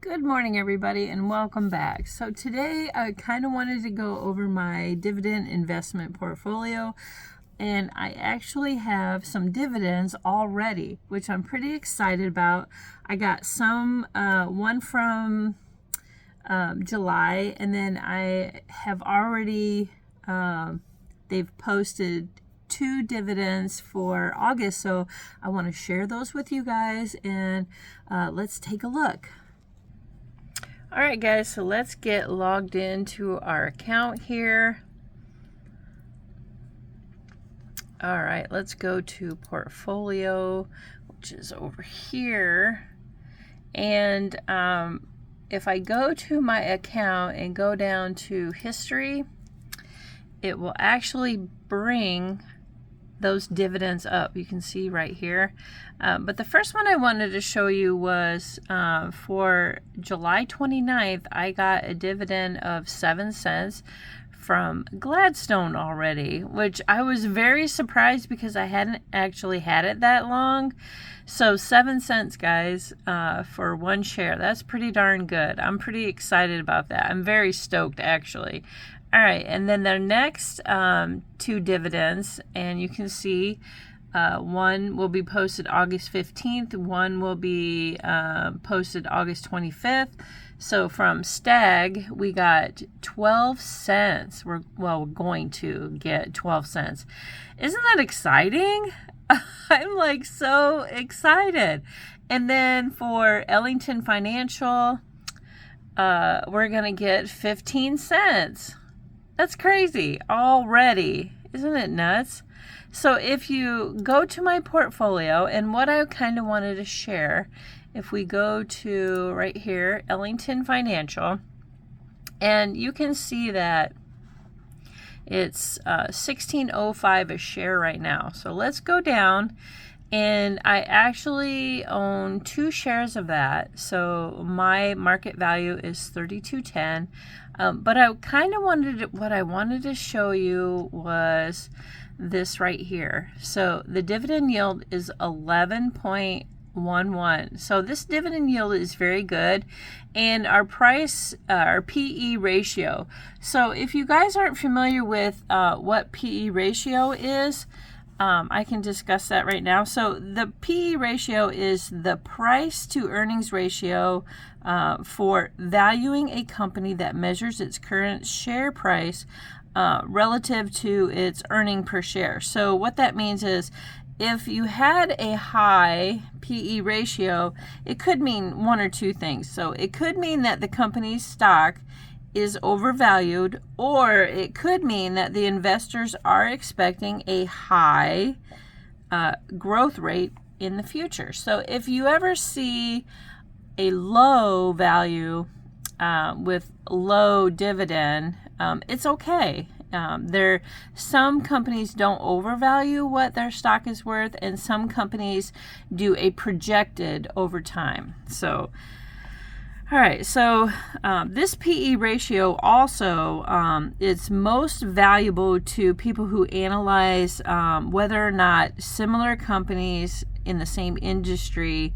Good morning, everybody, and welcome back. So today I kind of wanted to go over my dividend investment portfolio, and I actually have some dividends already, which I'm pretty excited about. I got some, one from July, and then I have already, they've posted 2 dividends for August, so I want to share those with you guys, and let's take a look. Alright guys, so let's get logged into our account here. Alright, let's go to portfolio, which is over here. And if I go to my account and go down to history, it will actually bring those dividends up. You can see right here. But the first one I wanted to show you was for July 29th, I got a dividend of 7 cents from Gladstone already, which I was very surprised because I hadn't actually had it that long. So 7 cents, guys, for 1 share. That's pretty darn good. I'm pretty excited about that. I'm very stoked, actually. All right, and then the next 2 dividends, and you can see one will be posted August 15th, one will be posted August 25th. So from STAG, we got 12 cents. We're going to get 12 cents. Isn't that exciting? I'm like so excited. And then for Ellington Financial, we're going to get 15 cents. That's crazy already. Isn't it nuts? So if you go to my portfolio, and what I kind of wanted to share, if we go to right here, Ellington Financial, and you can see that it's $16.05 a share right now. So let's go down, and I actually own 2 shares of that. So my market value is $32.10. But I kind of what I wanted to show you was this right here. So the dividend yield is 11.11. So this dividend yield is very good. And our price, our PE ratio. So if you guys aren't familiar with what PE ratio is, I can discuss that right now. So the PE ratio is the price to earnings ratio for valuing a company that measures its current share price relative to its earning per share. So what that means is if you had a high PE ratio, it could mean one or two things. So it could mean that the company's stock is overvalued, or it could mean that the investors are expecting a high growth rate in the future. So if you ever see a low value with low dividend, it's okay. Some companies don't overvalue what their stock is worth, and some companies do a projected over time. So all right, so this PE ratio also is most valuable to people who analyze whether or not similar companies in the same industry,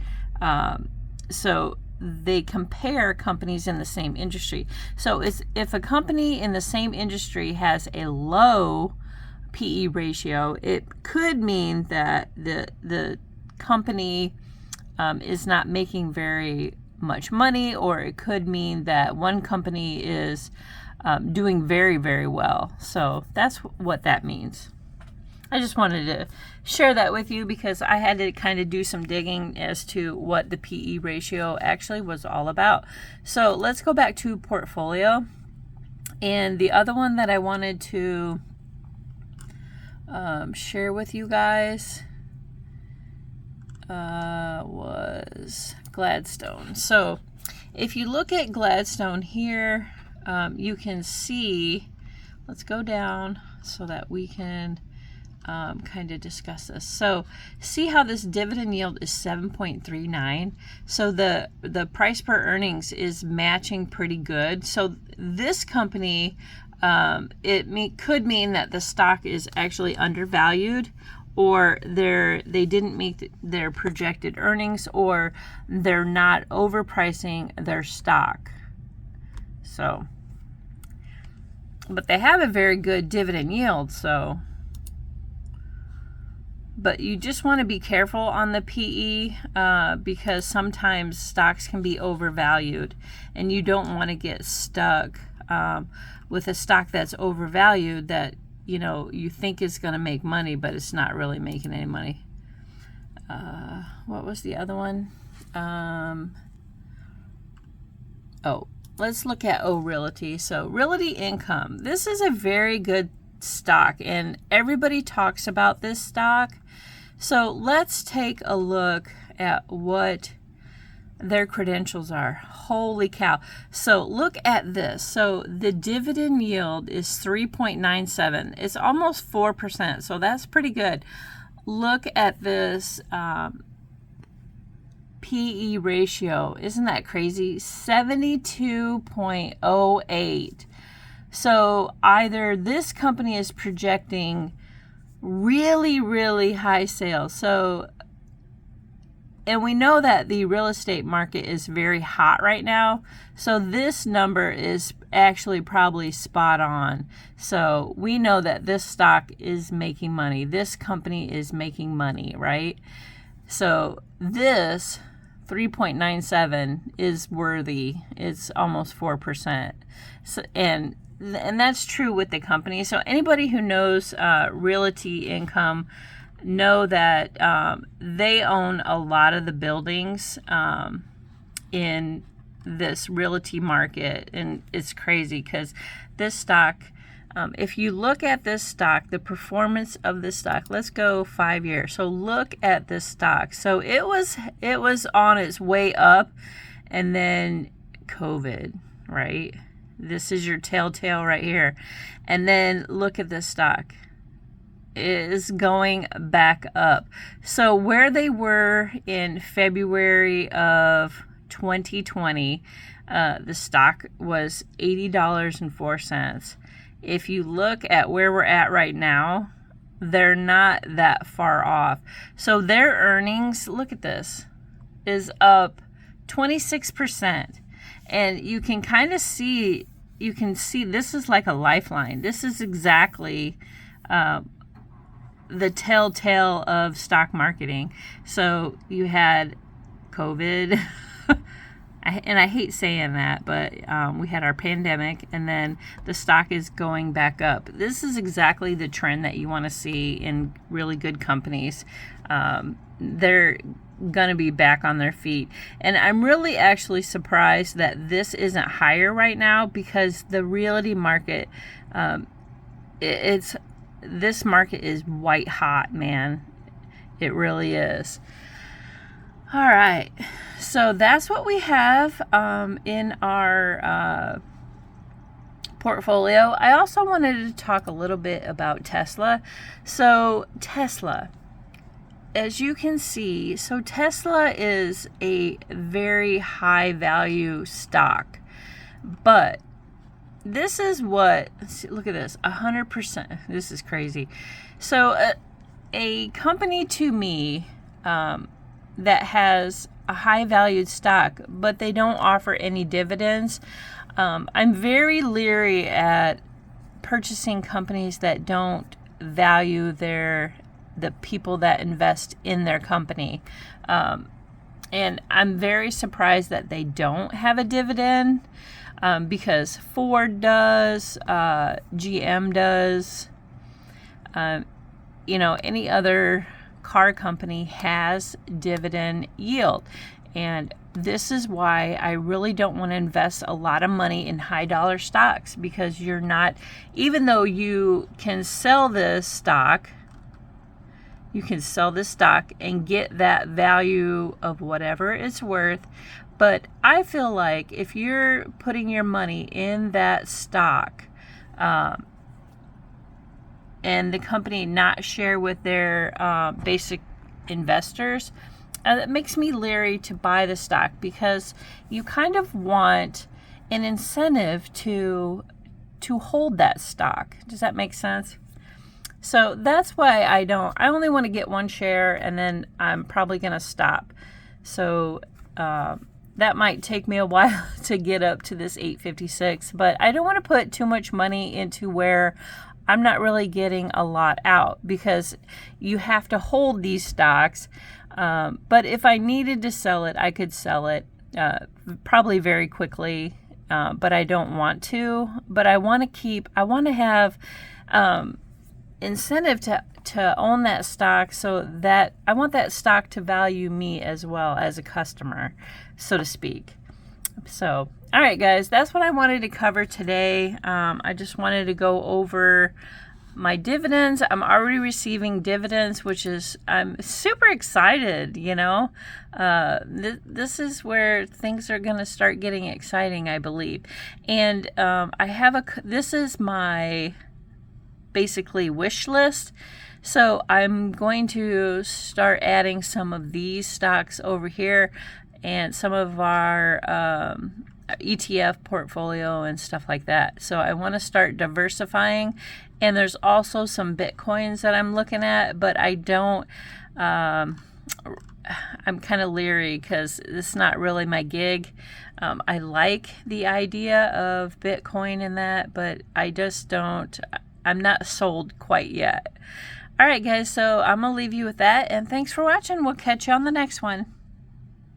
so they compare companies in the same industry. So if a company in the same industry has a low PE ratio, it could mean that the company is not making very much money, or it could mean that one company is doing very, very well. So that's what that means. I just wanted to share that with you because I had to kind of do some digging as to what the PE ratio actually was all about. So let's go back to portfolio. And the other one that I wanted to share with you guys was Gladstone. So if you look at Gladstone here, you can see, let's go down so that we can kind of discuss this. So see how this dividend yield is 7.39. So the price per earnings is matching pretty good. So this company, could mean that the stock is actually undervalued, or they didn't meet their projected earnings, or they're not overpricing their stock. So, but they have a very good dividend yield, so. But you just want to be careful on the PE because sometimes stocks can be overvalued, and you don't want to get stuck with a stock that's overvalued that you think is going to make money, but it's not really making any money. What was the other one? Let's look at Realty. So Realty Income. This is a very good stock, and everybody talks about this stock. So let's take a look at what their credentials are. Holy cow. So look at this. So the dividend yield is 3.97. It's almost 4%. So that's pretty good. Look at this PE ratio. Isn't that crazy? 72.08. So either this company is projecting really, really high sales. So, and we know that the real estate market is very hot right now. So this number is actually probably spot on. So we know that this stock is making money. This company is making money, right? So this 3.97 is worthy. It's almost 4%. So, and that's true with the company. So anybody who knows Realty Income know that they own a lot of the buildings in this realty market, and it's crazy because this stock, if you look at this stock, the performance of this stock, let's go 5 years. So look at this stock. So it was on its way up, and then COVID, right? This is your telltale right here. And then look at this stock. It is going back up. So where they were in February of 2020, the stock was $80.04. If you look at where we're at right now, they're not that far off. So their earnings, look at this, is up 26%. And you can kind of see, this is like a lifeline. This is exactly the telltale of stock marketing. So you had COVID, and I hate saying that, but we had our pandemic, and then the stock is going back up. This is exactly the trend that you want to see in really good companies. They're going to be back on their feet. And I'm really actually surprised that this isn't higher right now, because the realty market, this market is white hot, man. It really is. All right. So that's what we have in our portfolio. I also wanted to talk a little bit about Tesla. So Tesla, as you can see, so Tesla is a very high value stock, but this is what, look at this, 100%. This is crazy. So a company to me that has a high valued stock, but they don't offer any dividends, I'm very leery at purchasing companies that don't value the people that invest in their company. And I'm very surprised that they don't have a dividend, because Ford does, GM does, any other car company has dividend yield. And this is why I really don't want to invest a lot of money in high dollar stocks, because you're not, even though you can sell this stock, and get that value of whatever it's worth. But I feel like if you're putting your money in that stock, and the company not share with their basic investors, it makes me leery to buy the stock, because you kind of want an incentive to hold that stock. Does that make sense? So that's why I only want to get one share, and then I'm probably going to stop. So that might take me a while to get up to this 856, but I don't want to put too much money into where I'm not really getting a lot out, because you have to hold these stocks. But if I needed to sell it, I could sell it probably very quickly, but I don't want to. But I want to have incentive to own that stock, so that I want that stock to value me as well as a customer, so to speak. So, all right, guys, that's what I wanted to cover today. I just wanted to go over my dividends. I'm already receiving dividends, which is, I'm super excited, you know. This is where things are going to start getting exciting, I believe. And this is my basically wish list. So I'm going to start adding some of these stocks over here and some of our ETF portfolio and stuff like that. So I want to start diversifying. And there's also some Bitcoins that I'm looking at, but I don't, I'm kind of leery because it's not really my gig. I like the idea of Bitcoin and that, but I just don't, I'm not sold quite yet. All right, guys, so I'm going to leave you with that, and thanks for watching. We'll catch you on the next one.